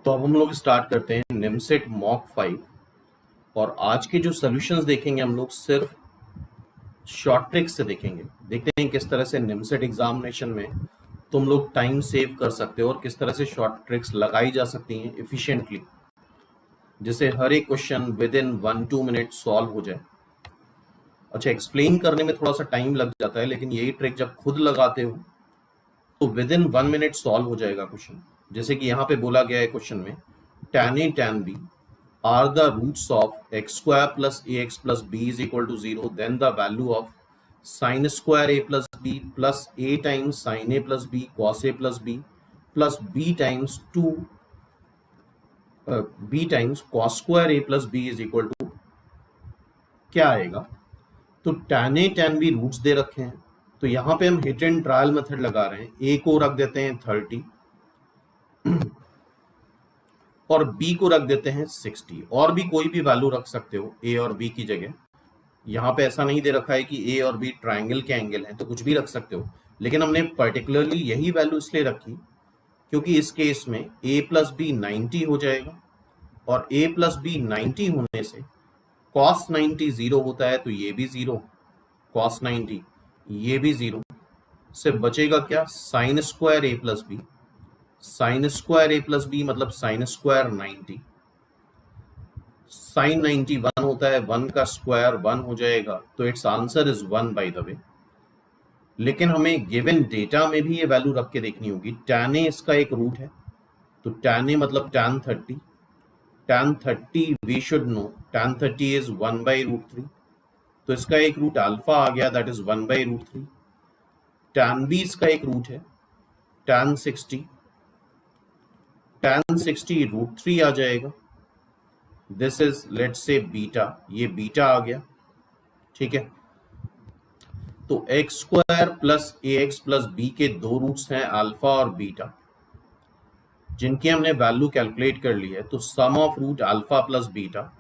तो अब हम लोग स्टार्ट करते हैं निमसेट मॉक 5। और आज के जो सॉल्यूशंस देखेंगे हम लोग सिर्फ शॉर्ट ट्रिक्स से देखेंगे। देखते हैं किस तरह से निमसेट एग्जामिनेशन में तुम लोग टाइम सेव कर सकते हो और किस तरह से शॉर्ट ट्रिक्स लगाई जा सकती हैं इफिशिएंटली, जिससे हर एक question with in 1-2 minute solve हो जाए। अच्छा, एक्सप्लेन करने में थोड़ा सा टाइम लग जाता है, लेकिन यही ट्रिक जब खुद लगाते हो तो विद इन 1 मिनट सॉल्व हो जाएगा क्वेश्चन। जैसे कि यहाँ पे बोला गया है क्वेश्चन में, tan a tan b are the roots of x square plus ax plus b is equal to 0, then the value of sin square a plus b plus a times sin a plus b cos a plus b plus b times b times cos square a plus b is equal to क्या आएगा। तो tan a tan b roots दे रखे हैं, तो यहाँ पे हम हिट एंड ट्रायल मेथड लगा रहे हैं। a को रख देते हैं 30 और b को रख देते हैं 60, और भी कोई भी वैल्यू रख सकते हो a और b की जगह। यहाँ पे ऐसा नहीं दे रखा है कि a और b ट्रायंगल के एंगल हैं, तो कुछ भी रख सकते हो, लेकिन हमने पर्टिकुलरली यही वैल्यू इसलिए रखी क्योंकि इस केस में a प्लस बी 90 हो जाएगा, और a प्लस बी 90 होने से cos 90 0 होता है, तो ये भी 0, cos 90 ये भी 0 से बचेगा क्या, sine square a plus B. Sine square a plus B मतलब साइन स्क्वायर 90, साइन 90 1 होता है, 1 का स्क्वायर 1 हो जाएगा, तो it's answer is 1 bye the वे। लेकिन हमें गिवन डेटा में भी ये वैल्यू रख के देखनी होगी। tan a इसका एक रूट है, तो tan a मतलब tan 30, tan 30 we should know, tan 30 is 1 by root 3, तो इसका एक रूट अल्फा आ गया, that is 1 by root 3। tan b इसका एक रूट है, tan 60, tan 60 रूट 3 आ जाएगा, this is let's say beta, ये बीटा आ गया, ठीक है। तो एक्स स्क्वायर प्लस ए एक्स प्लस बी के दो रूट्स हैं अल्फा और बीटा, जिनकी हमने वैल्यू कैलकुलेट कर ली है। तो sum of root alpha plus beta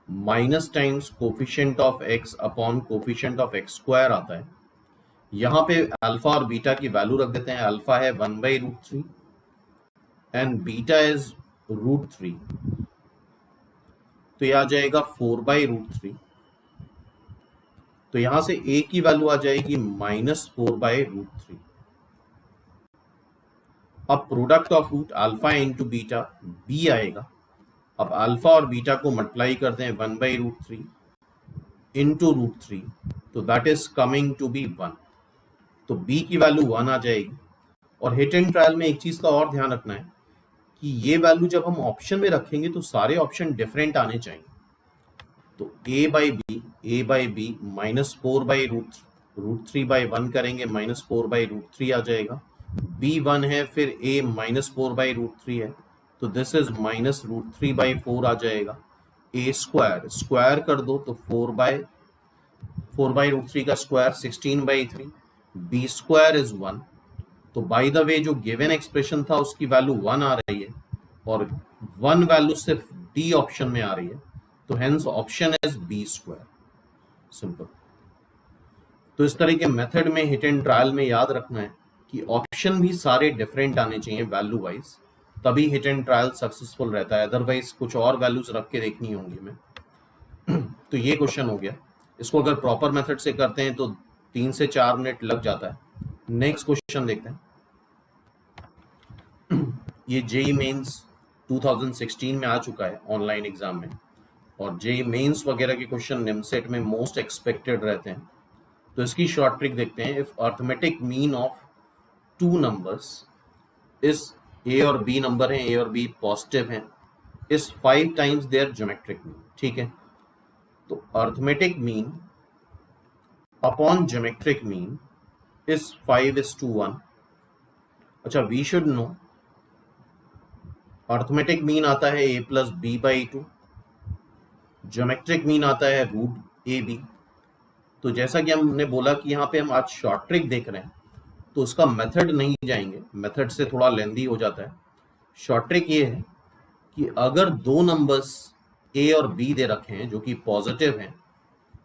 minus times coefficient of x upon coefficient of x square आता है। यहाँ पे अल्फा और बीटा की वैल्यू रख देते हैं। अल्फा है 1 by root 3 and beta is root 3, तो यह आ जाएगा 4 बाई रूट 3। तो यहां से a की वैल्यू आ जाएगी -4 बाई रूट 3। अब product of root alpha into beta b आएगा। अब अल्फा और बीटा को मल्टीप्लाई करते हैं 1 बाई रूट 3 इंटू रूट 3, तो that is coming to be 1, तो b की वैल्यू 1 आ जाएगी। और हिट एंड ट्रायल में एक चीज का और ध्यान रखना है कि ये वैल्यू जब हम ऑप्शन में रखेंगे तो सारे ऑप्शन डिफरेंट आने चाहिए। तो a by B -4 by root 3 by 1 करेंगे, -4 बाई रूट 3 आ जाएगा। b 1 है, फिर a -4 बाई रूट 3 है, तो दिस इज -√3 बाई 4 आ जाएगा। a स्क्वायर कर दो तो 4 बाई रूट 3 का square 16 by 3, b square is 1। तो बाय द वे जो गिवन एक्सप्रेशन था उसकी वैल्यू 1 आ रही है, और 1 वैल्यू सिर्फ डी ऑप्शन में आ रही है, तो hence option is B square, simple. तो इस तरह के मेथड में हिट एंड ट्रायल में याद रखना है कि ऑप्शन भी सारे डिफरेंट आने चाहिए वैल्यू वाइज, तभी हिट एंड ट्रायल सक्सेसफुल रहता है। अदरवाइज कुछ और वैल्यूज रख के देखनी होंगी हमें। तो ये क्वेश्चन हो गया। इसको अगर प्रॉपर मेथड से करते हैं तो 3 से 4 मिनट लग जाता है। नेक्स्ट क्वेश्चन देखते हैं। ये जेई मेंस 2016 में आ चुका है ऑनलाइन एग्जाम में, और जेई मेंस वगैरह के क्वेश्चन निमसेट में मोस्ट एक्सपेक्टेड रहते हैं। तो इसकी शॉर्ट ट्रिक देखते हैं। If arithmetic mean of 2 numbers इस ए और बी नंबर हैं, ए और बी पॉजिटिव हैं, इस 5 टाइम्स देयर ज्योमेट्रिक मीन, ठीक है। तो arithmetic mean upon geometric mean is 5:1। अच्छा, we should know arithmetic mean आता है a plus B by 2, geometric mean आता है रूट ए बी। तो जैसा कि हमने बोला कि यहाँ पे हम आज शॉर्ट ट्रिक देख रहे हैं, तो उसका मेथड नहीं जाएंगे, मेथड से थोड़ा लेंदी हो जाता है। शॉर्ट ट्रिक ये है कि अगर 2 नंबर्स a और b दे रखे हैं जो कि पॉजिटिव हैं,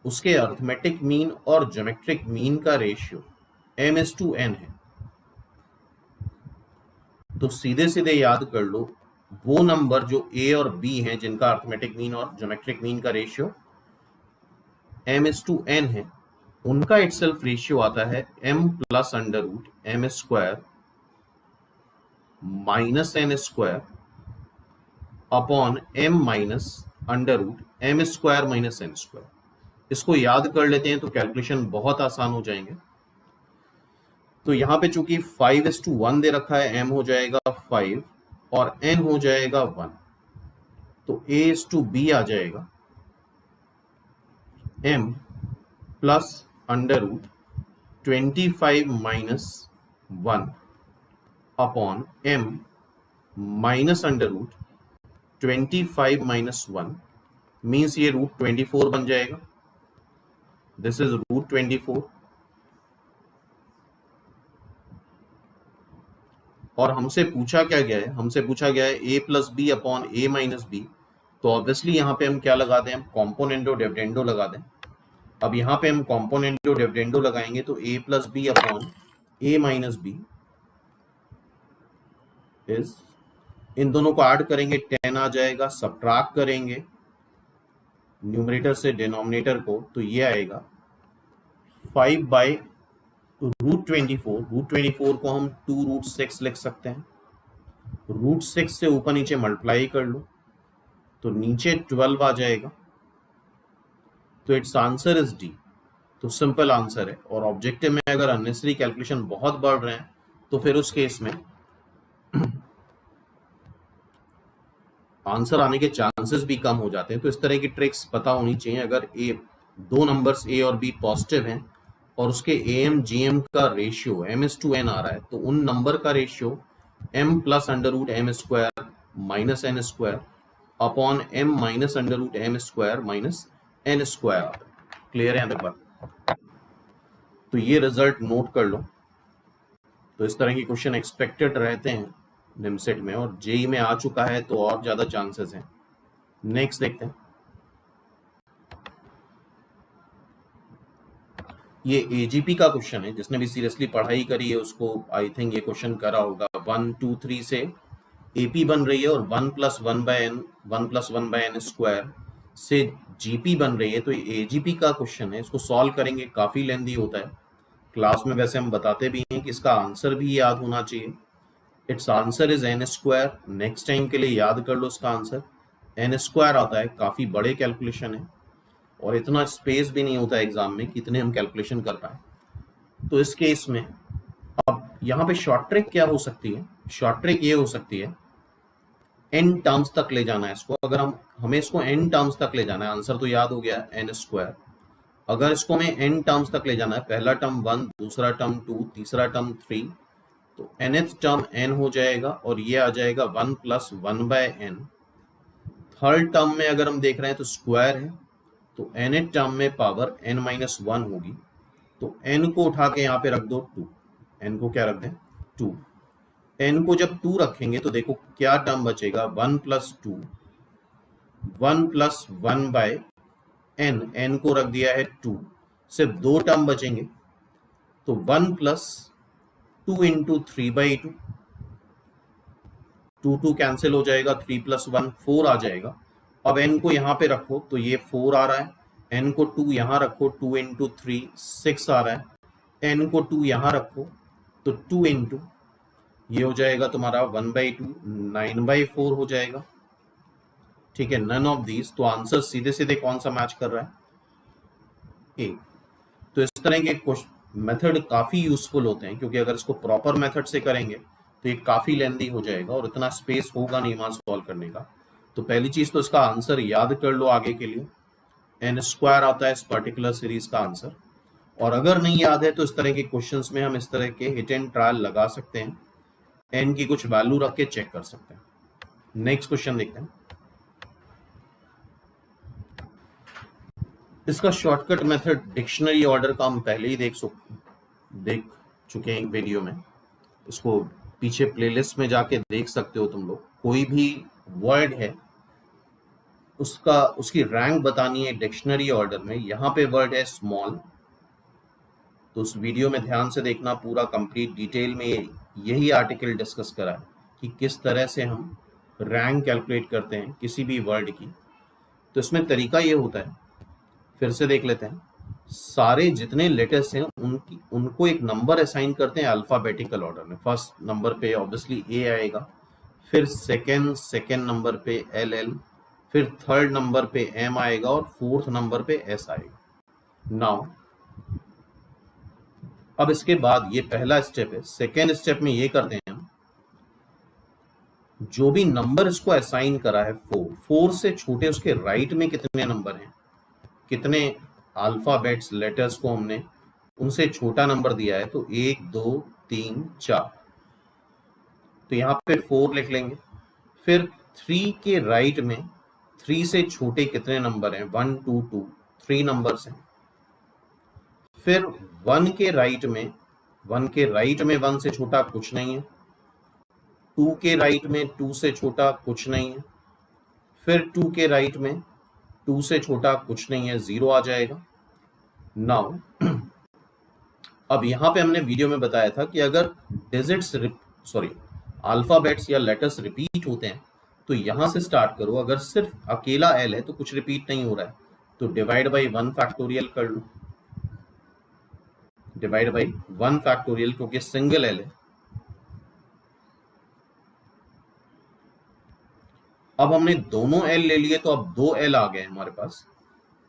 उसके अर्थमेटिक मीन और ज्योमेट्रिक मीन का रेशियो m/n है। तो सीधे सीधे याद कर लो, वो नंबर जो ए और बी हैं जिनका अर्थमेटिक मीन और ज्योमेट्रिक मीन का रेशियो m/n है, उनका इटसेल्फ रेशियो आता है m plus under root m square minus n square upon m minus under root m square minus n square. इसको याद कर लेते हैं तो कैलकुलेशन बहुत आसान हो जाएंगे। तो यहां पे चूंकि 5:1 दे रखा है, m हो जाएगा 5 और n हो जाएगा 1, तो a/b आ जाएगा m plus under root 25 minus 1 upon m minus under root 25 minus 1 means ये रूट 24 बन जाएगा। This is root 24। और हमसे पूछा क्या गया है, हमसे पूछा गया है a plus B upon a minus B. तो ऑब्वियसली यहां पे हम क्या लगा दें, हम कॉम्पोनेंडो डिविडेंडो लगा दें। अब यहां पे हम कॉम्पोनेंडो डिविडेंडो लगाएंगे तो a plus B upon a minus B is, इन दोनों को ऐड करेंगे 10 आ जाएगा, सब्ट्रैक्ट करेंगे न्यूमरेटर से डिनोमिनेटर को, तो ये आएगा 5 बाई रूट 24। रूट 24 को हम 2 रूट 6 लिख सकते हैं। रूट 6 से ऊपर नीचे मल्टीप्लाई कर लो तो नीचे 12 आ जाएगा। तो इट्स आंसर इज डी। तो सिंपल आंसर है। और ऑब्जेक्टिव में अगर अननेसेसरी कैलकुलेशन बहुत बढ़ रहे हैं तो फिर उस केस में आंसर आने के चांसेस भी कम हो जाते हैं। तो इस तरह की ट्रिक्स पता होनी चाहिए। अगर दो नंबर्स ए और बी पॉजिटिव हैं और उसके एम जीएम का रेशियो m/n आ रहा है, तो उन नंबर का ratio m plus under root m square minus n square upon m minus under root m square minus n square. Clear है यहाँ तक? तो ये रिजल्ट नोट कर लो। तो इस तरह के क्वेश्चन एक्सपेक्टेड रहते हैं निमसेट में, और जेई में आ चुका है तो और ज्यादा चांसेस हैं। नेक्स्ट देखते हैं। ये एजीपी का क्वेश्चन है। जिसने भी सीरियसली पढ़ाई करी है उसको आई थिंक ये क्वेश्चन करा होगा। 1 2 3 से एपी बन रही है और 1 प्लस 1 बाय एन स्क्वायर से जीपी बन रही है। तो ये एजीपी का क्वेश्चन है। इसको सॉल्व करेंगे, काफी लेंदी होता है। क्लास में वैसे हम बताते भी हैं कि इसका आंसर भी याद होना चाहिए। It's answer is n square. Next time के लिए याद कर लो इसका आंसर n स्क्वायर आता है। काफी बड़े कैलकुलेशन है और इतना स्पेस भी नहीं होता एग्जाम में कि इतने हम कैलकुलेशन कर पाए। तो इस केस में अब यहाँ पे शॉर्ट ट्रिक क्या हो सकती है? शॉर्ट ट्रिक ये हो सकती है n टर्म्स तक ले जाना है इसको। अगर हमें इसको n टर्म्स तक ले जाना है, आंसर तो याद हो गया n स्क्वायर। अगर इसको हमें n टर्म्स तक ले जाना है, पहला टर्म 1, दूसरा टर्म 2, तीसरा टर्म 3, तो nth टर्म n हो जाएगा और ये आ जाएगा 1 plus 1 by n। Third term में अगर हम देख रहे हैं तो स्क्वायर है, तो nth टर्म में पावर n माइनस 1 होगी। तो n को उठा के यहाँ पे रख दो 2। n को क्या रख दें? 2। n को जब 2 रखेंगे तो देखो क्या टर्म बचेगा, 1 plus 2, 1 plus 1 by n। n को रख दिया है 2, सिर्फ 2 टर्म बचेंगे। तो 1 प्लस 2 इंटू 3 बाई 2, 2 कैंसिल हो जाएगा, 3 प्लस 1 4 आ जाएगा। अब n को यहाँ पे रखो तो ये 4 आ रहा है। n को 2 यहाँ रखो, 2 इंटू 3 6 आ रहा है। n को 2 यहाँ रखो तो 2 इंटू ये हो जाएगा तुम्हारा 1/2, 9/4 हो जाएगा। ठीक है, नन ऑफ दीज। तो आंसर सीधे सीधे कौन सा मैच कर रहा है? ए। तो इस तरह के मेथड काफी यूजफुल होते हैं, क्योंकि अगर इसको प्रॉपर मेथड से करेंगे तो ये काफी लेंदी हो जाएगा और इतना स्पेस होगा नहीं वहां सॉल्व करने का। तो पहली चीज तो इसका आंसर याद कर लो आगे के लिए। n स्क्वायर आता है इस पर्टिकुलर सीरीज का आंसर। और अगर नहीं याद है तो इस तरह के क्वेश्चंस में हम इस तरह के हिट एंड ट्रायल लगा सकते हैं, n की कुछ वैल्यू रख के चेक कर सकते हैं। नेक्स्ट क्वेश्चन देखते हैं। इसका शॉर्टकट मेथड डिक्शनरी ऑर्डर का हम पहले ही देख चुके हैं एक वीडियो में। इसको पीछे प्लेलिस्ट में जाके देख सकते हो तुम लोग। कोई भी वर्ड है उसकी रैंक बतानी है डिक्शनरी ऑर्डर में। यहाँ पे वर्ड है स्मॉल, तो उस वीडियो में ध्यान से देखना, पूरा कंप्लीट डिटेल में यही आर्टिकल डिस्कस करा है कि किस तरह से हम रैंक कैलकुलेट करते हैं किसी भी वर्ड की, तो इसमें तरीका ये होता है, फिर से देख लेते हैं। सारे जितने लेटर्स हैं उनको एक नंबर असाइन करते हैं अल्फाबेटिकल ऑर्डर में। फर्स्ट नंबर पे ऑब्वियसली ए आएगा, फिर सेकेंड नंबर पे एल एल, फिर थर्ड नंबर पे एम आएगा और फोर्थ नंबर पे एस आएगा। नाउ अब इसके बाद ये पहला स्टेप है। सेकेंड स्टेप में ये करते हैं हम, जो भी नंबर इसको असाइन करा है 4 से छोटे उसके राइट में कितने नंबर हैं, कितने अल्फाबेट्स लेटर्स को हमने उनसे छोटा नंबर दिया है, तो 1 2 3 4, तो यहाँ पे 4 लिख लेंगे। फिर 3 के राइट में 3 से छोटे कितने नंबर हैं, 1 2 2, 3 नंबर्स हैं। फिर 1 के राइट में 1 से छोटा कुछ नहीं है, 2 के राइट में 2 से छोटा कुछ नहीं है, फिर 2 के राइट में 2 से छोटा कुछ नहीं है, 0 आ जाएगा। नाउ अब यहां पे हमने वीडियो में बताया था कि अगर डिजिट्स अल्फाबेट्स या लेटर्स रिपीट होते हैं तो यहां से स्टार्ट करो। अगर सिर्फ अकेला एल है तो कुछ रिपीट नहीं हो रहा है, तो डिवाइड बाई 1 फैक्टोरियल कर लो, डिवाइड बाई 1 फैक्टोरियल, क्योंकि सिंगल एल है। अब हमने दोनों एल ले लिए तो अब 2 एल आ गए हमारे पास,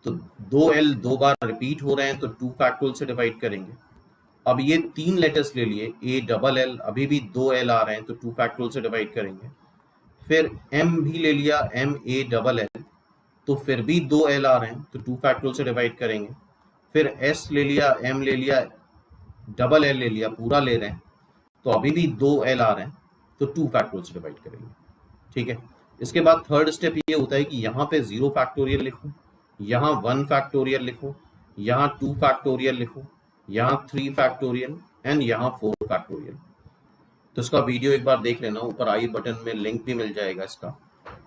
तो 2 एल 2 बार रिपीट हो रहे हैं तो 2 फैक्टोरियल से डिवाइड करेंगे। अब ये 3 लेटर्स ले लिए, ए डबल एल, अभी भी 2 एल आ रहे हैं तो 2 फैक्टोरियल से डिवाइड करेंगे। फिर एम भी ले लिया, एम ए डबल एल, तो फिर भी 2 एल आ रहे हैं तो 2 फैक्टोरियल से डिवाइड करेंगे। फिर एस ले लिया, एम ले लिया, डबल एल ले लिया, पूरा ले रहे हैं तो अभी भी 2 एल आ रहे हैं तो 2 फैक्टोरियल से डिवाइड करेंगे। ठीक है, इसके बाद थर्ड स्टेप ये होता है कि यहाँ पे 0 फैक्टोरियल लिखो, यहाँ 1 फैक्टोरियल लिखो, यहाँ 2 फैक्टोरियल लिखो, यहाँ 3 फैक्टोरियल एंड यहाँ 4 फैक्टोरियल। तो इसका वीडियो एक बार देख लेना, ऊपर आई बटन में लिंक भी मिल जाएगा इसका,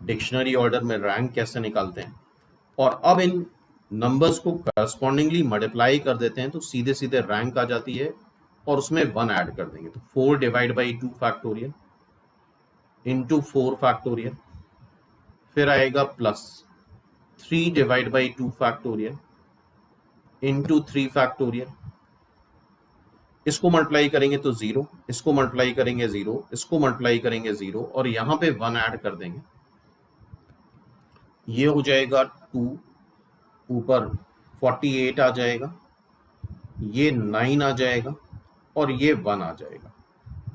डिक्शनरी ऑर्डर में रैंक कैसे निकालते हैं। और अब इन नंबर्स को करस्पॉन्डिंगली मल्टीप्लाई कर देते हैं तो सीधे सीधे रैंक आ जाती है और उसमें 1 ऐड कर देंगे, तो 4 divide by 2 factorial into 4 factorial, फिर आएगा plus 3 divide by 2 factorial into 3 factorial. इसको मल्टीप्लाई करेंगे तो 0, इसको मल्टीप्लाई करेंगे 0, इसको मल्टीप्लाई करेंगे 0 और यहां पे 1 ऐड कर देंगे। ये हो जाएगा 2, ऊपर 48 आ जाएगा, ये 9 आ जाएगा और ये 1 आ जाएगा।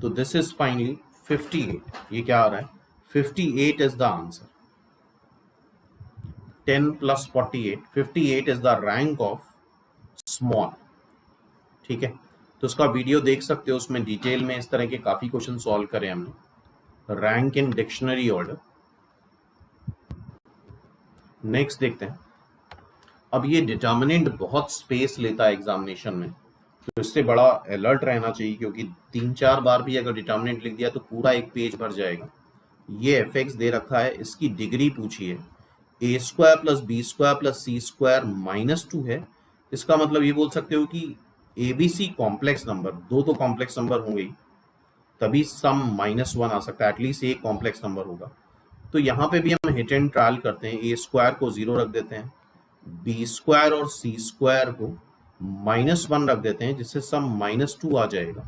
तो दिस इज फाइनली 58। ये क्या आ रहा है, 58 is the answer. 10 plus 48, 58 is the rank of small. ठीक है, तो उसका वीडियो देख सकते हो, उसमें डिटेल में इस तरह के काफी क्वेश्चन सॉल्व करे हमने, rank in dictionary order. Next देखते हैं। अब ये डिटर्मिनेंट बहुत स्पेस लेता है एग्जामिनेशन में, तो इससे बड़ा अलर्ट रहना चाहिए, क्योंकि 3-4 बार भी अगर डिटर्मिनेंट लिख दिया तो पूरा एक पेज भर जाएगा। ये एफ दे रखा है, इसकी डिग्री पूछी है, A square plus B square plus C square minus 2 है। इसका मतलब ये बोल सकते हो कि एबीसी कॉम्प्लेक्स नंबर, 2 तो कॉम्प्लेक्स नंबर होंगे ही, तभी सम -1 आ सकता है, एटलीस्ट एक कॉम्प्लेक्स नंबर होगा। तो यहाँ पे भी हम हिट एंड ट्रायल करते हैं, ए स्क्वायर को 0 रख देते हैं, बी स्क्वायर और सी स्क्वायर को -1 रख देते हैं, जिससे सम -2 आ जाएगा।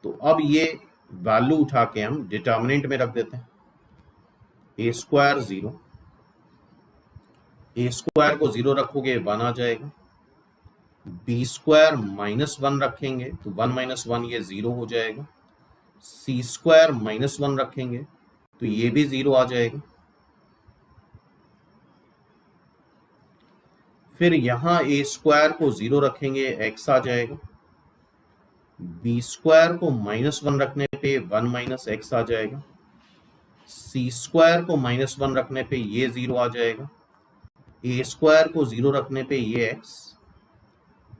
तो अब ये वैल्यू उठा के हम डिटर्मिनेंट में रख देते हैं, ए स्क्वायर 0, ए स्क्वायर को 0 रखोगे 1 आ जाएगा, बी स्क्वायर -1 रखेंगे तो 1 - 1 ये 0 हो जाएगा, सी स्क्वायर -1 रखेंगे तो ये भी 0 आ जाएगा। फिर यहां ए स्क्वायर को 0 रखेंगे, x आ जाएगा, बी स्क्वायर को -1 रखने पे 1 - x आ जाएगा, सी स्क्वायर को -1 रखने पे ये 0 आ जाएगा, ए स्क्वायर को 0 रखने पे ये x,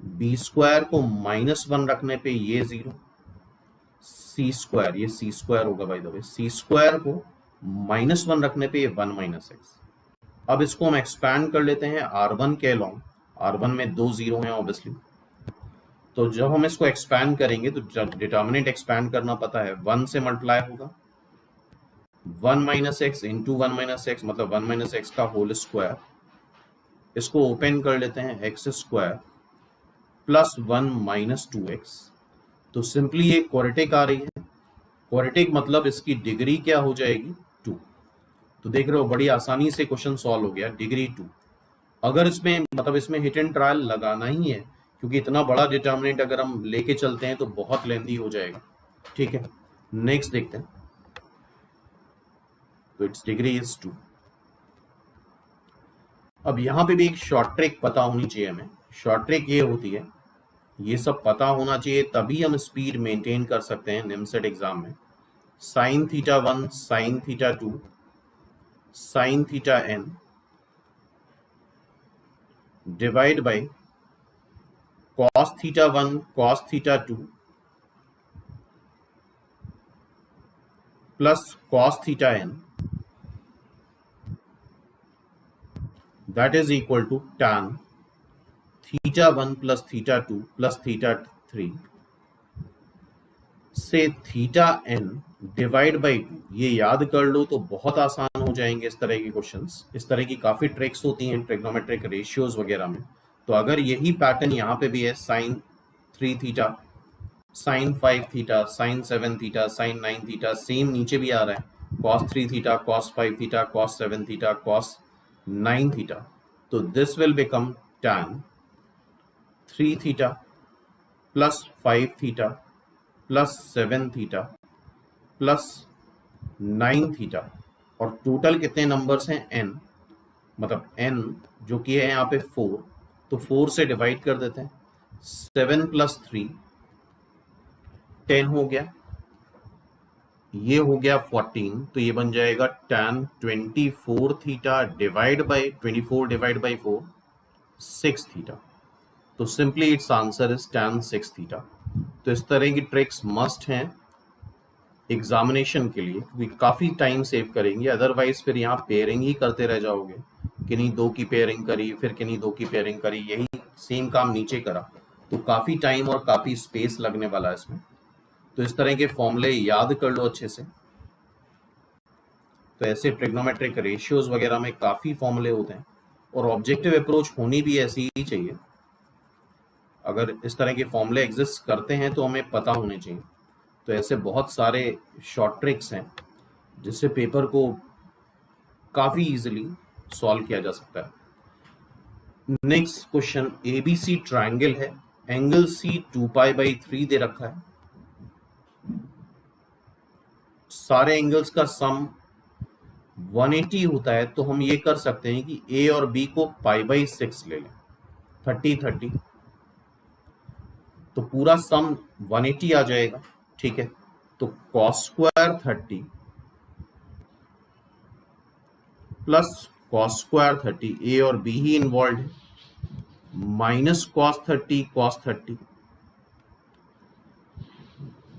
बी स्क्वायर को -1 रखने पे ये 0, सी स्क्वायर, ये सी स्क्वायर होगा by the way, C square को -1 रखने पे ये 1 - x। अब इसको हम एक्सपैंड कर लेते हैं R1 के अलॉन्ग, R1 में 2 0 हैं ऑब्वियसली, तो जब हम इसको एक्सपैंड करेंगे तो डिटर्मिनेंट एक्सपैंड करना पता है, 1 से मल्टीप्लाई होगा, 1 minus x into 1 minus x मतलब 1 माइनस एक्स का होल स्क्वायर, इसको ओपन कर लेते हैं x square plus 1 minus 2x। तो सिंपली ये क्वाड्रेटिक आ रही है, क्वाड्रेटिक मतलब इसकी डिग्री क्या हो जाएगी 2। तो देख रहे हो बड़ी आसानी से क्वेश्चन सॉल्व हो गया, डिग्री 2। अगर इसमें मतलब इसमें हिट एंड ट्रायल लगाना ही है, क्योंकि इतना बड़ा डिटर्मिनेंट अगर हम लेके चलते हैं तो बहुत लेंथी हो जाएगा। ठीक है, नेक्स्ट देखते हैं। तो इट्स डिग्री इज 2। अब यहां पे भी एक शॉर्ट ट्रिक पता होनी चाहिए हमें। शॉर्ट ट्रिक ये होती है, ये सब पता होना चाहिए तभी हम स्पीड मेंटेन कर सकते हैं निमसेट एग्जाम में। Sine theta 1 sine theta 2 sine theta n divide by cos theta 1 cos theta 2 plus cos theta n, that is equal to tan theta 1 plus theta 2 plus theta 3 से थीटा n डिवाइड बाई 2। ये याद कर लो तो बहुत आसान हो जाएंगे इस तरह के क्वेश्चंस। इस तरह की काफी ट्रिक्स होती हैं ट्रिग्नोमेट्रिक रेशियोज वगैरह में। तो अगर यही पैटर्न यहाँ पे भी है, sine 3 theta sine 5 theta sine 7 theta sine 9 theta, same नीचे भी आ रहा है cos 3 theta cos 5 theta cos 7 theta cos 9 theta. तो this will become tan 3 theta plus 5 theta plus 7 theta plus 9 theta. और टोटल कितने नंबर्स हैं n, मतलब n जो कि है यहाँ पे 4, तो 4 से डिवाइड कर देते हैं। 7 प्लस 3 10 हो गया, ये हो गया 14, तो ये बन जाएगा tan 24 theta divide by 24 divide by 4 6 theta. तो simply it's answer is tan 6 theta. तो इस तरह की ट्रिक्स मस्ट हैं एग्जामिनेशन के लिए, क्योंकि काफी टाइम सेव करेंगे। अदरवाइज फिर यहाँ पेयरिंग ही करते रह जाओगे, किन्हीं दो की पेयरिंग करी फिर किन्हीं दो की पेयरिंग करी, यही सेम काम नीचे करा, तो काफी टाइम और काफी स्पेस लगने वाला है इसमें। तो इस तरह के फॉर्मूले याद कर लो अच्छे से। तो ऐसे ट्रिग्नोमेट्रिक रेशियोज वगैरह में काफी फॉर्मूले होते हैं, और ऑब्जेक्टिव अप्रोच होनी भी ऐसी ही चाहिए। अगर इस तरह के फॉर्मूले एग्जिस्ट करते हैं तो हमें पता होने चाहिए। तो ऐसे बहुत सारे शॉर्ट ट्रिक्स हैं जिससे पेपर को काफी इजीली सॉल्व किया जा सकता है। नेक्स्ट क्वेश्चन, एबीसी ट्रायंगल है, एंगल सी 2π/3 दे रखा है, सारे एंगल्स का सम 180 होता है। तो हम ये कर सकते हैं कि ए और बी को π/6 ले लें, 30 तो पूरा सम 180 आ जाएगा। ठीक है, तो cos square 30 plus cos square 30, ए और बी ही इन्वॉल्व है, minus cos 30 cos 30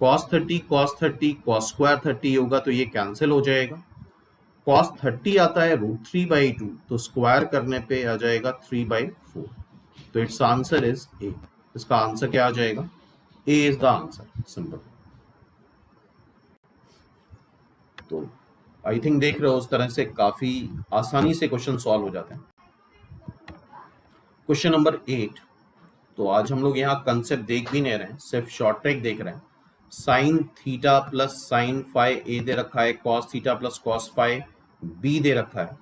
cos 30 cos 30 cos square 30 होगा तो ये कैंसिल हो जाएगा। cos 30 आता है √3/2, तो स्क्वायर करने पे आ जाएगा 3/4। तो इट्स आंसर इज ए। इसका आंसर क्या आ जाएगा, ए इज द आंसर, सिंपल। तो आई थिंक देख रहे हो उस तरह से काफी आसानी से क्वेश्चन सॉल्व हो जाते हैं। Question number 8। तो आज हम लोग यहाँ कंसेप्ट देख भी नहीं रहे हैं, सिर्फ शॉर्ट ट्रिक देख रहे हैं। Sine theta plus sine phi A दे रखा है, cos theta plus cos phi B दे रखा है।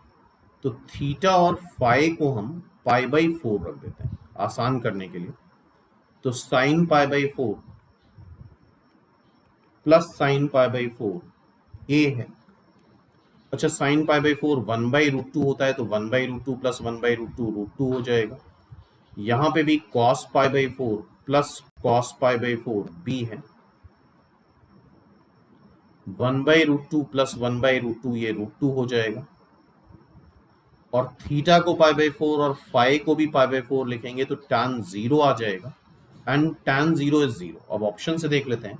तो थीटा और फाई को हम π/4 रख देते हैं आसान करने के लिए। तो साइन π/4 प्लस साइन π/4 ए है। अच्छा, साइन π/4 1/√2 होता है, तो 1/√2 प्लस 1/√2 √2 हो जाएगा। यहां पे भी cos π/4 प्लस cos π/4 बी है, 1/√2 प्लस 1/√2 ये √2 हो जाएगा। और थीटा को π/4 और फाई को भी π/4 लिखेंगे तो tan 0 आ जाएगा, एंड tan 0 इज 0। अब ऑप्शन से देख लेते हैं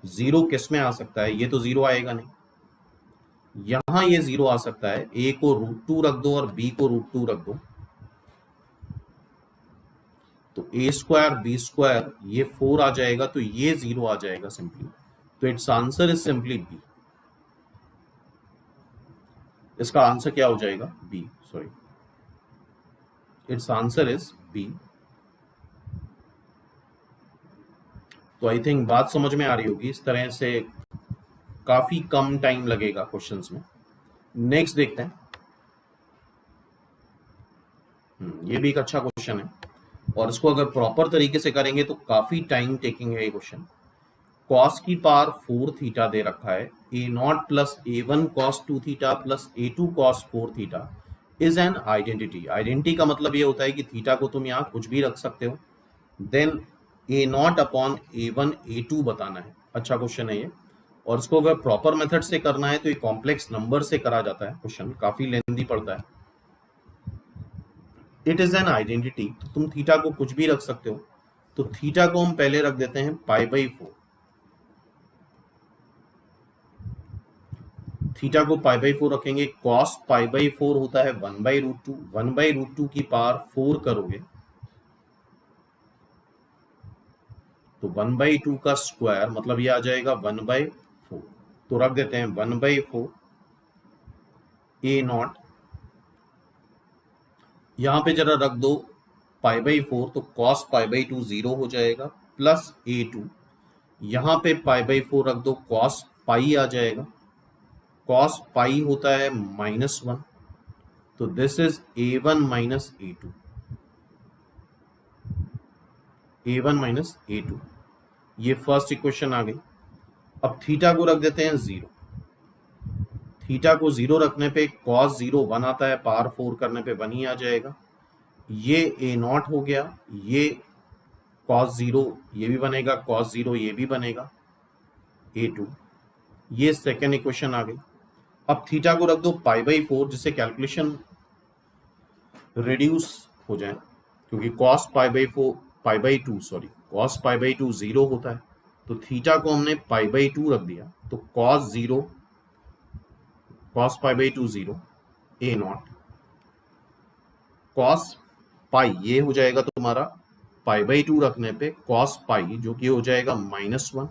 0 किस में आ सकता है, ये तो 0 आएगा नहीं, यहां ये 0 आ सकता है। a को √2 रख दो और b को √2 रख दो, तो a² b² ये 4 आ जाएगा, तो ये 0 आ जाएगा सिंपली। तो it's answer is simply B. इसका आंसर क्या हो जाएगा? B, sorry, it's answer is B. तो आई थिंक बात समझ में आ रही होगी। इस तरह से काफी कम टाइम लगेगा क्वेश्चंस में। नेक्स्ट देखते हैं। ये भी एक अच्छा क्वेश्चन है और इसको अगर प्रॉपर तरीके से करेंगे तो काफी टाइम टेकिंग है ये क्वेश्चन। कॉस की पावर 4 थीटा दे रखा है, A not plus A one cos 2 theta plus A two cos 4 theta is an identity. Identity का मतलब ये होता है कि थीटा को तुम यहाँ कुछ भी रख सकते हो। Then A naught upon A one A two बताना है। अच्छा क्वेश्चन है ये, और इसको अगर प्रॉपर मेथड से करना है तो ये कॉम्प्लेक्स नंबर से करा जाता है। क्वेश्चन काफी लेंथी पड़ता है। इट इज एन आइडेंटिटी, तुम थीटा को कुछ भी रख सकते हो। तो थीटा को हम पहले रख देते हैं पाई बाई 4। थीटा को पाई बाई 4 रखेंगे। कॉस पाई बाई 4 होता है 1/√2। 1/√2 की पावर 4 करोगे तो 1/2 का स्क्वायर, मतलब ये आ जाएगा 1/4। तो रख देते हैं 1/4 ए नॉट। यहां पे जरा रख दो पाई बाई 4, तो कॉस पाई बाई 2 0 हो जाएगा प्लस A2। यहां पे पाई बाई 4 रख दो, कॉस पाई आ जाएगा। कॉस पाई होता है -1, तो this is A1 minus A2। A1 minus A2, ये फर्स्ट इक्वेशन आ गई। अब थीटा को रख देते हैं 0। थीटा को 0 रखने पे cos 0 1 आता है, पावर 4 करने पे 1 ही आ जाएगा। ये ए नॉट हो गया, ये cos 0 ये भी बनेगा, cos 0 ये भी बनेगा, A2। ये सेकेंड इक्वेशन आ गई। अब थीटा को रख दो पाई बाई 4, जिससे कैलकुलेशन रिड्यूस हो जाए, क्योंकि cos pi by 2 sorry cos pi by 2 0 होता है। तो थीटा को हमने पाई बाई 2 रख दिया, तो cos pi by 2 0 A not. cos पाई ये हो जाएगा तुम्हारा पाई बाई 2 रखने पे cos पाई, जो कि हो जाएगा -1।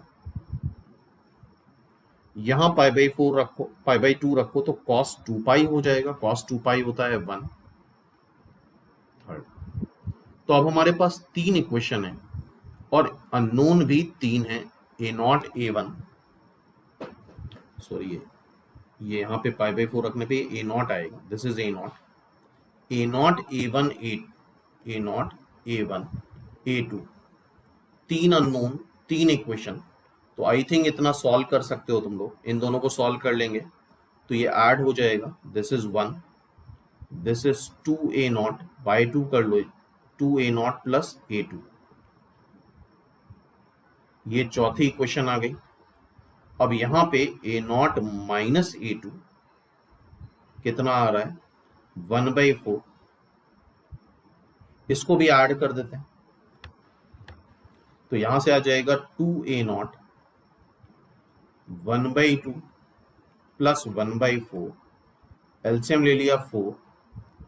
यहां पाई बाई 4 रखो, पाई बाई 2 रखो तो cos 2 पाई हो जाएगा। cos 2 पाई होता है 1। थर्ड, तो अब हमारे पास 3 इक्वेशन है और अननोन भी 3 है, ए नॉट A1 सॉरी ये यहाँ पे पाई बाई 4 रखने पे ए नॉट आएगा, this is a not A1 A not A1 A2। 3 unknown, 3 equation. तो आई थिंक इतना सॉल्व कर सकते हो तुम लोग। इन दोनों को सॉल्व कर लेंगे तो ये ऐड हो जाएगा, this is 1, this is 2A0 by 2 कर लो, 2A0 प्लस A2। ये चौथी इक्वेशन आ गई। अब यहां पे A0 माइनस A2 कितना आ रहा है 1/4, इसको भी ऐड कर देते हैं। तो यहां से आ जाएगा 2A0 1/2 प्लस 1/4, एलसीएम ले लिया 4,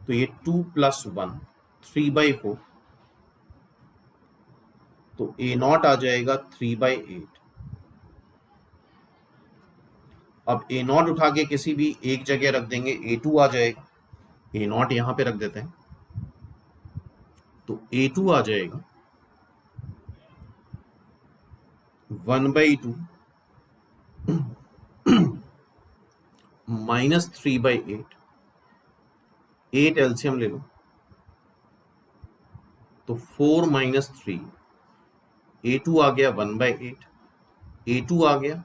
तो ये 2 प्लस 1 3/4, तो A0 आ जाएगा 3/8। अब A0 उठा के किसी भी एक जगह रख देंगे, A2 आ जाएगा। A0 यहां पे रख देते हैं, तो A2 आ जाएगा 1/2 माइनस 3/8, 8 एलसीएम ले लो, तो 4 माइनस 3, A2 आ गया 1/8, A2 आ गया,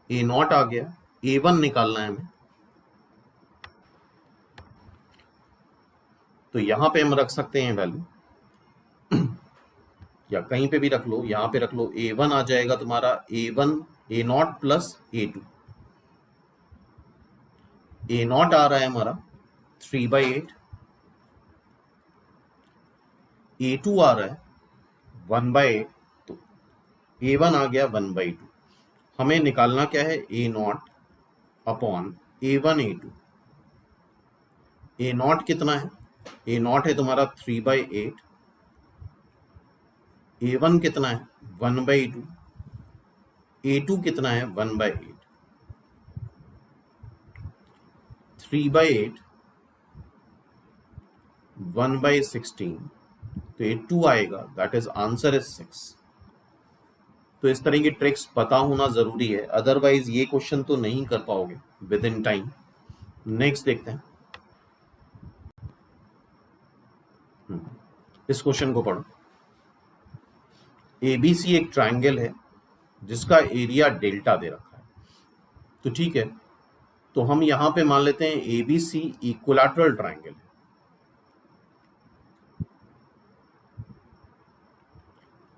A0 आ गया, A1 निकालना है हमें। तो यहां पे हम रख सकते हैं वैल्यू या कहीं पे भी रख लो, यहां पे रख लो। A1 आ जाएगा तुम्हारा A0 प्लस A2। A0 आ रहा है हमारा 3/8, A2 आ रहा है 1/8, तो A1 आ गया 1/2। हमें निकालना क्या है, A0 upon A1 A2। A0 कितना है, A0 है तुम्हारा 3/8, A1 कितना है 1/2, A2 कितना है 1/8। 3/8, 1/16, तो ये 2 आएगा, दैट इज आंसर इज 6। तो इस तरह की ट्रिक्स पता होना जरूरी है, अदरवाइज ये क्वेश्चन तो नहीं कर पाओगे विद इन टाइम। नेक्स्ट देखते हैं, इस क्वेश्चन को पढ़ो। एबीसी एक ट्रायंगल है जिसका एरिया डेल्टा दे रखा है, तो ठीक है, तो हम यहां पे मान लेते हैं एबीसी इक्विलैटरल ट्रायंगल है।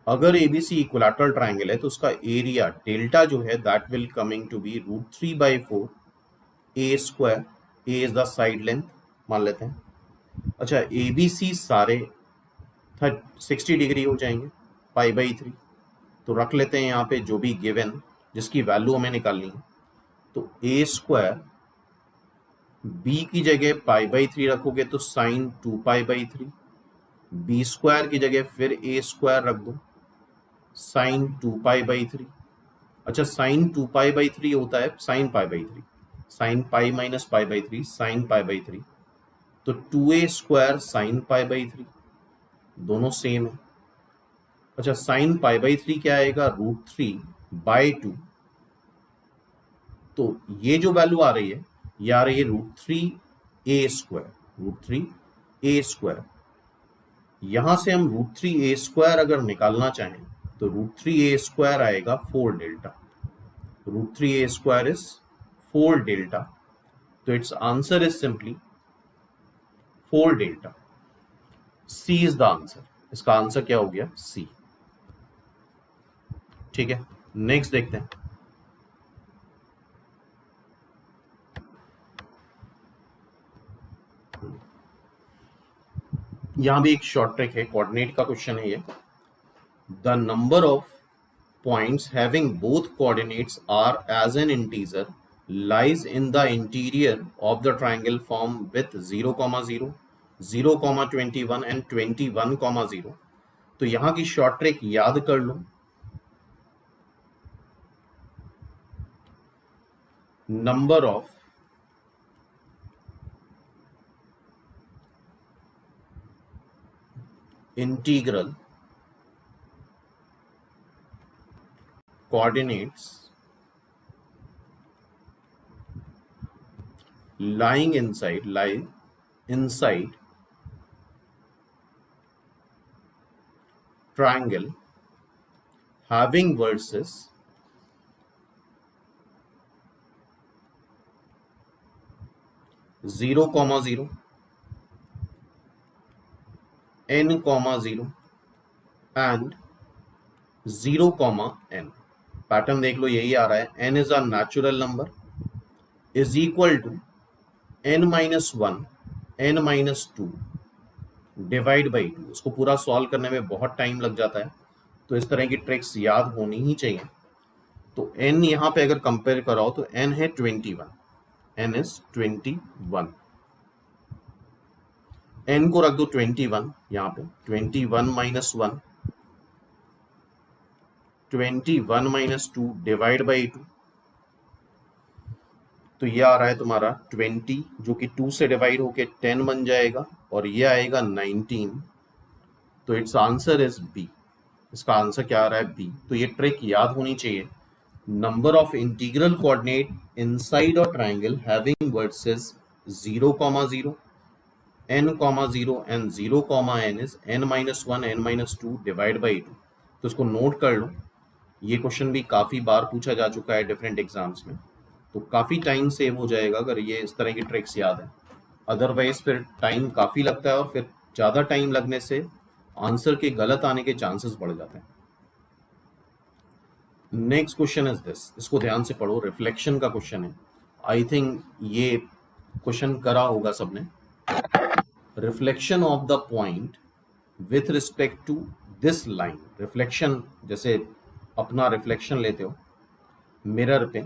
अगर एबीसी इक्विलैटरल ट्रायंगल है तो उसका एरिया डेल्टा जो है that will coming to be √3/4 A square, A is the side length मान लेते हैं। अच्छा, एबीसी सारे 60 डिग्री हो जाएंगे, π/3, तो रख लेते हैं यहाँ पे जो भी गिवन जिसकी वैल्यू हमें निकालनी है। तो ए स्क्वायर, बी की जगह π/3 रखोगे तो साइन 2π/3, बी स्क्वायर की जगह फिर ए स्क्वायर रख दो, साइन 2π/3। अच्छा, साइन 2π/3 होता है sine π/3, sine pi minus π/3 sine π/3, तो 2a स्क्वायर साइन π/3, दोनों सेम है। अच्छा, साइन π/3 क्या आएगा, √3/2, तो ये जो वैल्यू आ रही है ये आ रही है √3a स्क्वायर, √3a स्क्वायर। यहां से हम √3a² अगर निकालना चाहें तो √3a² आएगा 4 डेल्टा, √3a² इज 4 डेल्टा, तो it's answer is simply 4 delta. C is the answer, इसका आंसर क्या हो गया, सी। ठीक है, नेक्स्ट देखते हैं। यहां भी एक शॉर्ट ट्रिक है, कोऑर्डिनेट का क्वेश्चन है ये। The number of points having both coordinates are as an integer lies in the interior of the triangle formed with 0,0, 0,21 and 21,0। तो यहां की शॉर्ट ट्रिक याद कर लो। Number of integral coordinates lying inside triangle having verses (0, 0, n, 0 and 0, n। Pattern देख लो, यही आ रहा है, n is a natural number is equal to n-1 n-2 divide by 2। उसको पूरा सॉल्व करने में बहुत टाइम लग जाता है, तो इस तरह की ट्रिक्स याद होनी ही चाहिए। तो n यहां पे अगर कंपेयर कराओ तो n है 21, n इज 21, n को रख दो 21 यहां पे, 21 - 1, 21 - 2 डिवाइड बाई 2, तो ये आ रहा है तुम्हारा 20 जो कि 2 से डिवाइड होके 10 बन जाएगा, और ये आएगा 19, तो इट्स आंसर इज बी। इसका आंसर क्या आ रहा है, बी। तो ये ट्रिक याद होनी चाहिए। Number of integral coordinate inside a triangle having versus 0, 0, n, 0 and 0, n is n-1 n-2 divide by 2। तो इसको नोट कर लो, ये क्वेश्चन भी काफी बार पूछा जा चुका है डिफरेंट एग्जाम्स में, तो काफी टाइम सेव हो जाएगा अगर ये इस तरह की ट्रिक्स याद है। अदरवाइज फिर टाइम काफी लगता है, और फिर ज्यादा टाइम लगने से आंसर के गलत आने के चांसेस बढ़ जाते हैं। नेक्स्ट क्वेश्चन इज दिस, इसको ध्यान से पढ़ो, रिफ्लेक्शन का क्वेश्चन है। आई थिंक ये क्वेश्चन करा होगा सबने। Reflection of the point with respect to this line. Reflection, जैसे अपना रिफ्लेक्शन लेते हो मिरर पे,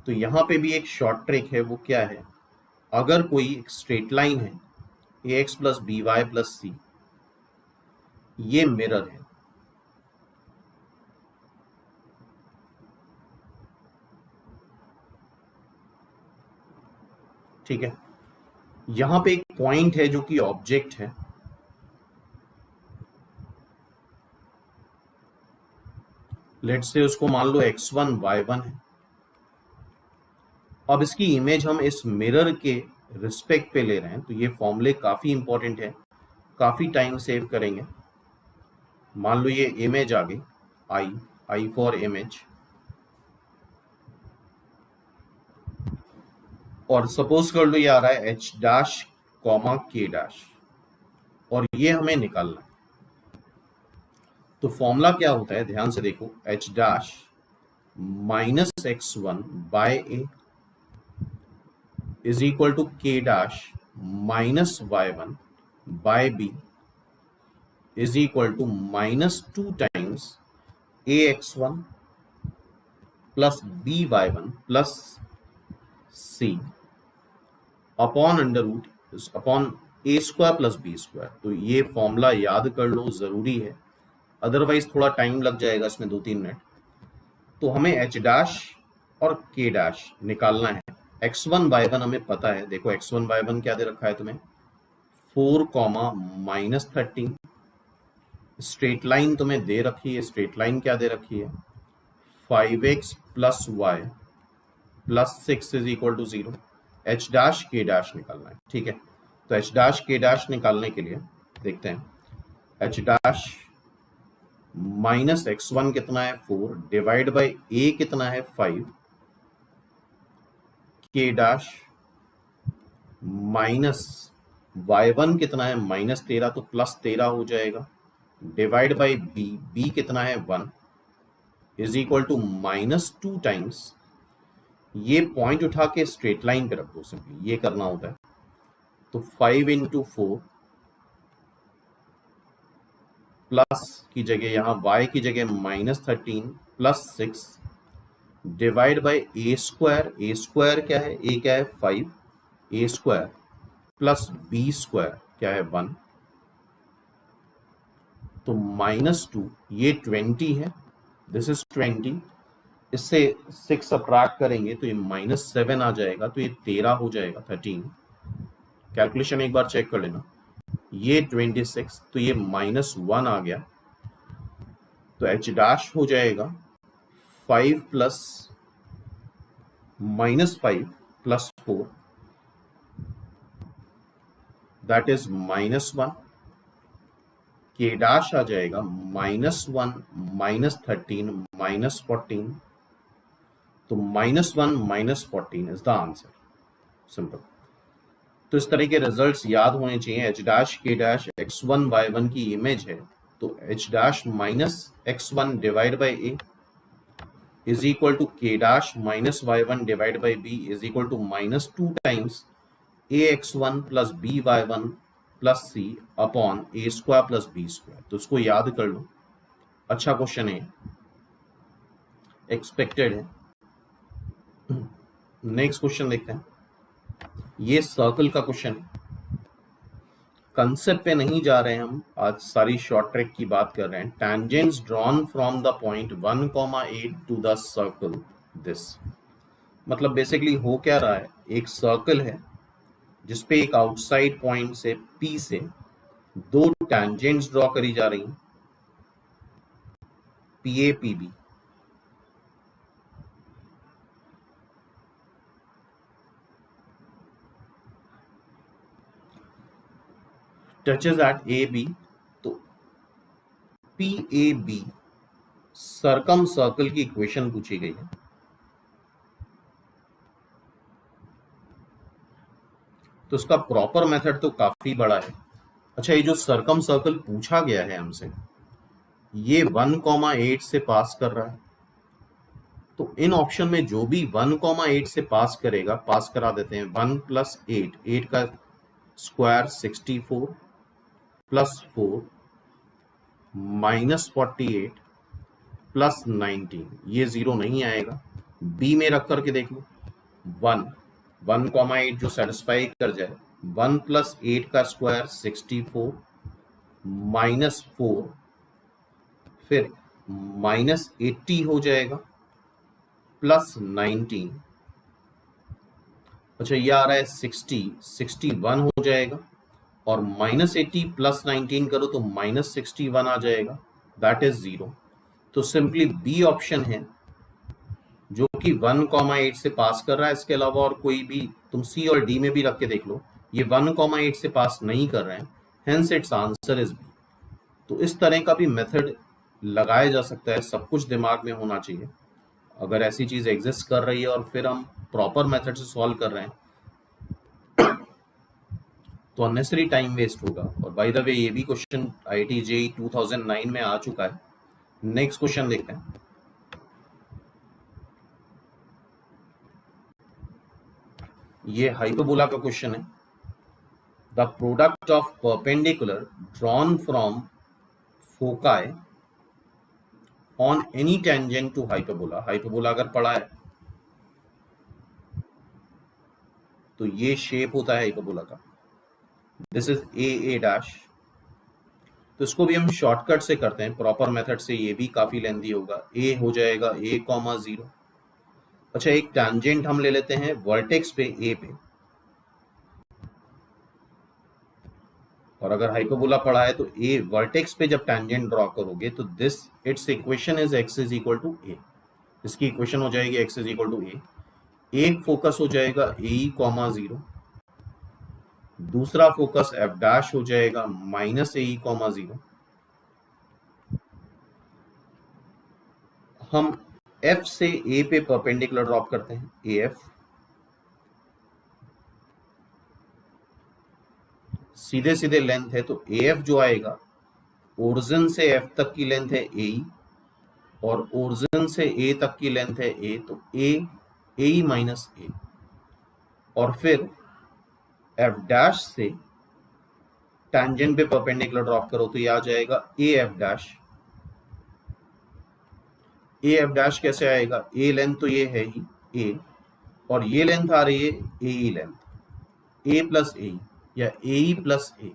तो यहां पे भी एक शॉर्ट ट्रिक है। वो क्या है, अगर कोई एक स्ट्रेट लाइन है ax + by + c, ये मिरर है, ठीक है, यहां पे एक पॉइंट है जो कि ऑब्जेक्ट है, लेट्स से उसको मान लो x1 y1 है। अब इसकी इमेज हम इस मिरर के रिस्पेक्ट पे ले रहे हैं, तो ये फॉर्मूले काफी इंपॉर्टेंट है, काफी टाइम सेव करेंगे। मान लो ये इमेज आ गई, आई फॉर इमेज, और सपोज कर लो ये आ रहा है एच डैश कॉमा के डैश, और ये हमें निकालना है। तो फॉर्मूला क्या होता है, ध्यान से देखो, H dash minus x1 by A is equal to K dash minus y1 by B is equal to -2 times ax1 plus by1 plus c upon under root upon A square plus B square. तो ये formula याद कर लो, जरूरी है, otherwise थोड़ा time लग जाएगा इसमें 2-3 मिनट। तो हमें एच डैश और के डैश निकालना है। x1 y1 हमें पता है, देखो x1 y1 क्या दे रखा है तुम्हें, 4 -13। स्ट्रेट लाइन तुम्हें दे रखी है, स्ट्रेट लाइन क्या दे रखी है, 5x plus y plus 6 is equal to 0। H dash K dash निकालना है, ठीक है। तो एच डैश के डैश निकालने के लिए देखते हैं, एच डैश माइनस x1 कितना है 4 डिवाइड बाई ए कितना है 5, के डैश माइनस y1 कितना है -13, तो +13 हो जाएगा, डिवाइड बाई बी कितना है 1 इज इक्वल टू -2 टाइम्स, ये पॉइंट उठा के स्ट्रेट लाइन पे रख दो, सिंपली ये करना होता है। तो 5 इंटू 4 प्लस की जगह यहाँ y की जगह -13 plus 6 divide by A square क्या है, ए क्या है 5, ए स्क्वायर प्लस बी स्क्वायर क्या है 1, तो -2 ये 20 है, दिस इज 20, इससे 6 सब्ट्रैक्ट करेंगे तो ये -7 आ जाएगा, तो ये 13 हो जाएगा, 13। कैलकुलेशन एक बार चेक कर लेना, ये 26, तो ये -1 आ गया, तो एच डैश हो जाएगा 5 प्लस -5 प्लस 4 दैट इज -1, के डैश आ जाएगा -1 -13 -14, तो -1 -14 इज द आंसर, सिंपल। तो इस तरह के रिजल्ट्स याद होने चाहिए। H dash K dash x1 y1 की इमेज है, तो H dash minus x1 divide by A is equal to K dash minus y1 divide by B is equal to -2 times ax1 plus by1 plus C upon A square plus B square. तो इसको याद कर लो, अच्छा question है, expected है। Next question देखते हैं, ये सर्कल का क्वेश्चन, कंसेप्ट पे नहीं जा रहे हैं हम आज, सारी शॉर्ट ट्रिक की बात कर रहे हैं। Tangents drawn from the point 1,8 to the circle this, मतलब बेसिकली हो क्या रहा है, एक सर्कल है जिसपे एक आउटसाइड पॉइंट से P से दो टेंजेंट्स ड्रॉ करी जा रही हैं, PA PB। Touches at AB, तो PAB सर्कम सर्कल की इक्वेशन पूछी गई है। तो इसका प्रॉपर मेथड तो काफी बड़ा है। अच्छा, ये जो सर्कम सर्कल पूछा गया है हमसे, ये 1,8 से पास कर रहा है, तो इन ऑप्शन में जो भी 1,8 से पास करेगा, पास करा देते हैं। 1 प्लस 8, 8 का स्क्वायर 64 प्लस 4 -48 प्लस 19, ये 0 नहीं आएगा। बी में रख करके देख लो, 1,8 जो सेटिस्फाई कर जाए, 1 प्लस 8 का स्क्वायर 64 -4 फिर -80 हो जाएगा प्लस 19। अच्छा ये आ रहा है 60, 61 हो जाएगा और -80 प्लस 19 करो तो -61 आ जाएगा, दैट इज 0। तो सिंपली बी ऑप्शन है जो कि 1,8 से पास कर रहा है। इसके अलावा और कोई भी तुम सी और डी में भी रख के देख लो, ये 1,8 से पास नहीं कर रहे हैं, hence it's answer is B. तो इस तरह का भी मेथड लगाया जा सकता है, सब कुछ दिमाग में होना चाहिए। अगर ऐसी चीज एग्जिस्ट कर रही है और फिर हम प्रॉपर मेथड से सॉल्व कर रहे हैं तो अननेसरी टाइम वेस्ट होगा। और बाय द वे ये भी क्वेश्चन IIT JEE 2009 में आ चुका है। नेक्स्ट क्वेश्चन देखते हैं। ये हाइपरबोला का क्वेश्चन है। The product of perpendicular drawn from foci on any tangent to hyperbola. Hyperbola अगर पढ़ा है तो ये शेप होता है हाइपरबोला का, दिस इज ए डैश। तो इसको भी हम शॉर्टकट से करते हैं, प्रॉपर मेथड से ये भी काफी लेंथी होगा। ए हो जाएगा a,0। अच्छा एक टैंजेंट हम ले लेते हैं वर्टेक्स पे ए पे, और अगर हाइपरबोला पढ़ा है तो ए वर्टेक्स पे जब टैंजेंट ड्रॉ करोगे तो this it's equation is x is equal to A. इसकी इक्वेशन हो जाएगी x is equal to A. एक फोकस हो जाएगा AE,0, दूसरा फोकस f डैश हो जाएगा -AE,0। हम f से a पे परपेंडिकुलर ड्रॉप करते हैं, AF। सीधे सीधे लेंथ है तो AF जो आएगा, ओरिजिन से F तक की लेंथ है AE और ओरिजिन से A तक की लेंथ है A, तो AE माइनस A। और फिर F डैश से टैंजेंट पे परपेंडिकुलर ड्रॉप करो तो ये आ जाएगा AF डैश। AF डैश कैसे आएगा, A लेंथ तो ये है ही A और ये लेंथ आ रही है AE length, A plus AE या AE प्लस A।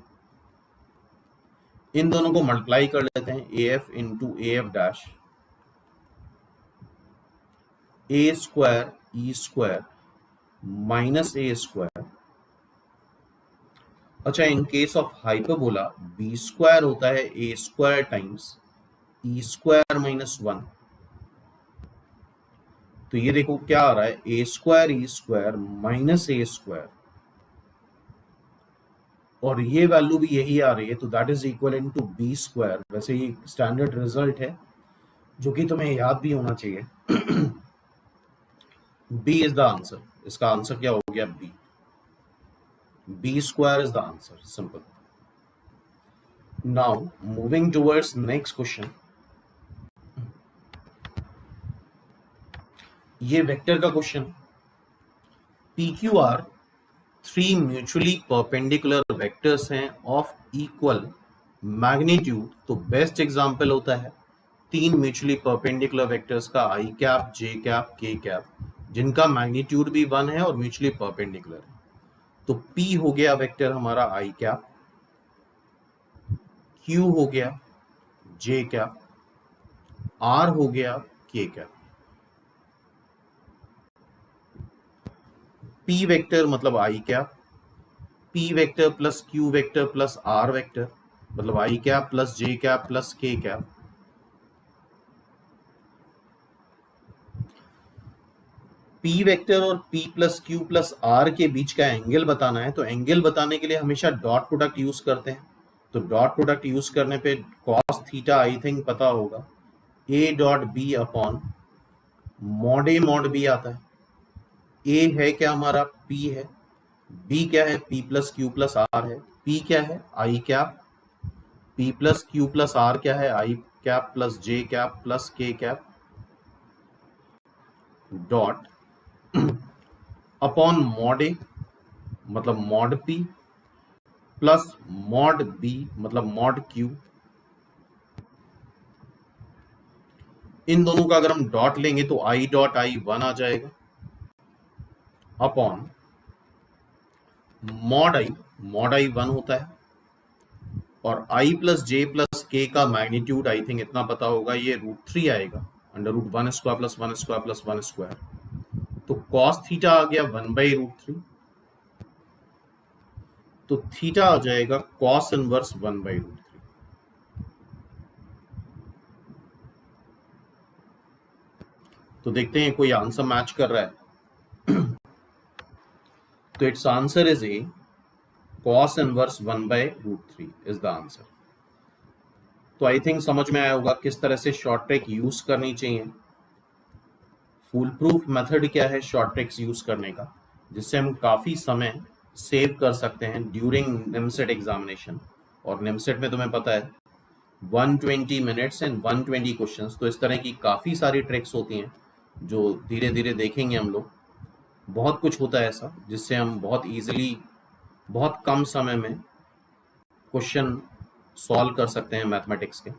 इन दोनों को मल्टीप्लाई कर लेते हैं, AF into AF dash, A square E square minus A square. अच्छा in case of hyperbola B square होता है A स्क्वायर टाइम्स E स्क्वायर माइनस 1। तो ये देखो क्या आ रहा है, A square E square minus A square, और ये वैल्यू भी यही आ रही है, तो that is equal into B square. वैसे ये स्टैंडर्ड रिजल्ट है जो कि तुम्हें याद भी होना चाहिए। B is the answer. इसका आंसर क्या हो गया, B. B square is the answer, simple. Now moving towards next question. ये वेक्टर का question, PQR 3 mutually perpendicular vectors हैं ऑफ इक्वल मैग्नीट्यूड। तो बेस्ट एग्जांपल होता है 3 म्यूचुअली परपेंडिकुलर वेक्टर्स का I cap, J cap, K cap, जिनका magnitude भी 1 है और म्यूचुअली परपेंडिकुलर है। तो P हो गया वेक्टर हमारा I कैप, Q हो गया J कैप, R हो गया K कैप। P वेक्टर मतलब I cap, P vector plus Q vector plus R vector मतलब I cap plus J cap plus K cap. P vector और P plus Q plus R के बीच का angle बताना है, तो एंगल बताने के लिए हमेशा डॉट प्रोडक्ट यूज करते हैं। तो डॉट प्रोडक्ट यूज करने पे cos थीटा आई थिंक पता होगा, A dot B upon mod A mod B आता है। A है क्या हमारा, P है, B क्या है, P plus Q plus R है, P क्या है I cap, P plus Q plus R क्या है I cap plus J cap plus K cap dot upon mod A मतलब mod P plus mod B मतलब mod Q। इन दोनों का अगर हम डॉट लेंगे तो I डॉट I 1 आ जाएगा अपॉन मॉड I 1 होता है, और I plus J plus K का मैग्नीट्यूड आई थिंक इतना पता होगा, ये √3 आएगा, under √1 square plus 1 square plus 1 square. तो cos थीटा आ गया 1/√3 तो थीटा आ जाएगा कॉस इनवर्स 1/√3। तो देखते हैं कोई आंसर मैच कर रहा है। तो it's answer is a cos inverse 1/√3 is the answer. तो आई थिंक समझ में आया होगा किस तरह से शॉर्ट ट्रिक यूज करनी चाहिए। फुल प्रूफ मेथड क्या है शॉर्ट ट्रिक्स यूज करने का, जिससे हम काफी समय सेव कर सकते हैं ड्यूरिंग निमसेट एग्जामिनेशन। और निमसेट में तुम्हें पता है 120 मिनट्स एंड 120 क्वेश्चंस, तो इस तरह की काफी सारी ट्रिक्स होती हैं जो धीरे धीरे देखेंगे हम लोग। बहुत कुछ होता है ऐसा जिससे हम बहुत इजीली बहुत कम समय में क्वेश्चन सॉल्व कर सकते हैं मैथमेटिक्स के।